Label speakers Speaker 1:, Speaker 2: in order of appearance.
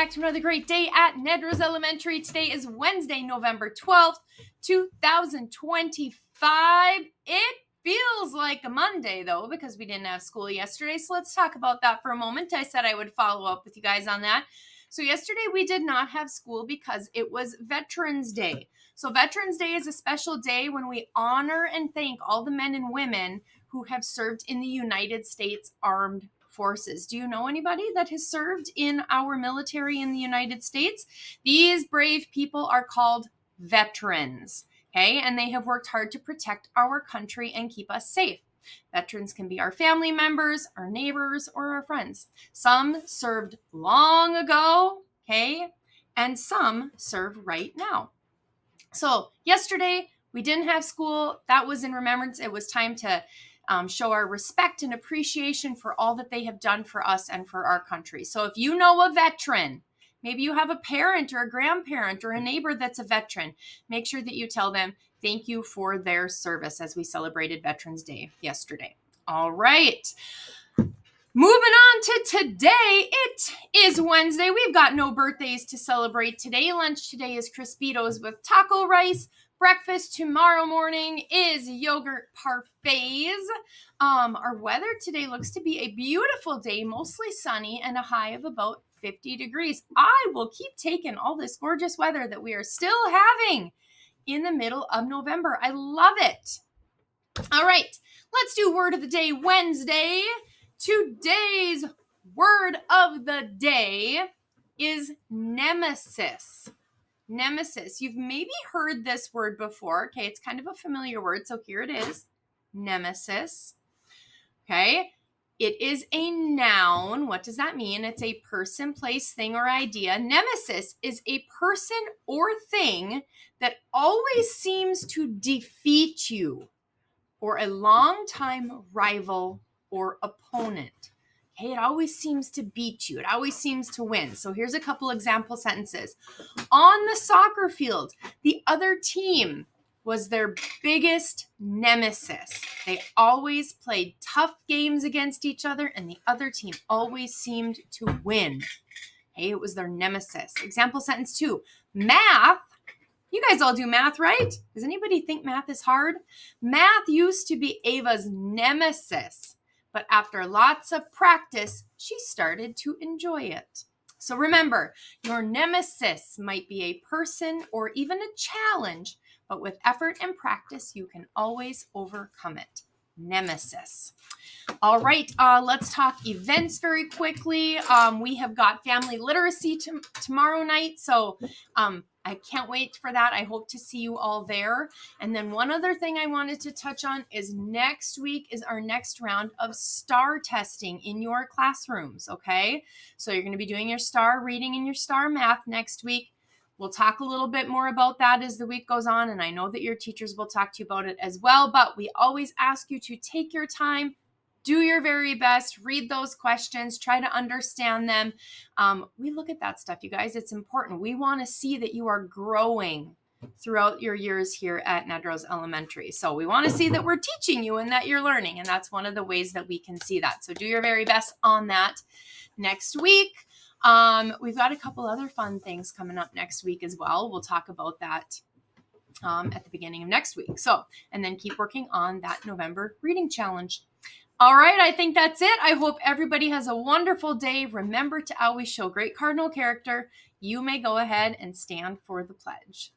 Speaker 1: back to another great day at Nedrose Elementary. Today is Wednesday, November 12th, 2025. It feels like a Monday, though, because we didn't have school yesterday. So let's talk about that for a moment. I said I would follow up with you guys on that. So yesterday we did not have school because it was Veterans Day. So Veterans Day is a special day when we honor and thank all the men and women who have served in the United States Armed Forces. Do you know anybody that has served in our military in the United States? These brave people are called veterans, okay? And they have worked hard to protect our country and keep us safe. Veterans can be our family members, our neighbors, or our friends. Some served long ago, okay? And some serve right now. So yesterday, we didn't have school. That was in remembrance. It was time to show our respect and appreciation for all that they have done for us and for our country. So if you know a veteran, maybe you have a parent or a grandparent or a neighbor that's a veteran, make sure that you tell them thank you for their service as we celebrated Veterans Day yesterday. All right. Moving on to today, it is Wednesday. We've got no birthdays to celebrate today. Lunch today is Crispitos with taco rice. Breakfast tomorrow morning is yogurt parfaits. Our weather today looks to be a beautiful day, mostly sunny and a high of about 50 degrees. I will keep taking all this gorgeous weather that we are still having in the middle of November. I love it. All right, let's do word of the day Wednesday. Today's word of the day is nemesis. Nemesis. You've maybe heard this word before. Okay, it's kind of a familiar word, so here it is. Nemesis. Okay, it is a noun. What does that mean? It's a person, place, thing, or idea. Nemesis is a person or thing that always seems to defeat you, or a longtime rival or opponent. Okay, it always seems to beat you. It always seems to win. So here's a couple example sentences. On the soccer field, the other team was their biggest nemesis. They always played tough games against each other, and the other team always seemed to win. Okay, it was their nemesis. Example sentence 2. Math. You guys all do math, right? Does anybody think math is hard? Math used to be Ava's nemesis, but after lots of practice, she started to enjoy it. So remember, your nemesis might be a person or even a challenge, but with effort and practice, you can always overcome it. Nemesis. All right, let's talk events very quickly. We have got family literacy tomorrow night, so I can't wait for that. I hope to see you all there. And then one other thing I wanted to touch on is next week is our next round of STAR testing in your classrooms, okay? So you're going to be doing your STAR reading and your STAR math next week. We'll talk a little bit more about that as the week goes on, and I know that your teachers will talk to you about it as well, but we always ask you to take your time, do your very best, read those questions, try to understand them. We look at that stuff, you guys. It's important. We want to see that you are growing throughout your years here at Nedrose Elementary. So we want to see that we're teaching you and that you're learning, and that's one of the ways that we can see that. So do your very best on that. Next week, we've got a couple other fun things coming up next week as well. We'll talk about that at the beginning of next week. So, and then keep working on that November reading challenge. All right, I think that's it. I hope everybody has a wonderful day. Remember to always show great cardinal character. You may go ahead and stand for the pledge.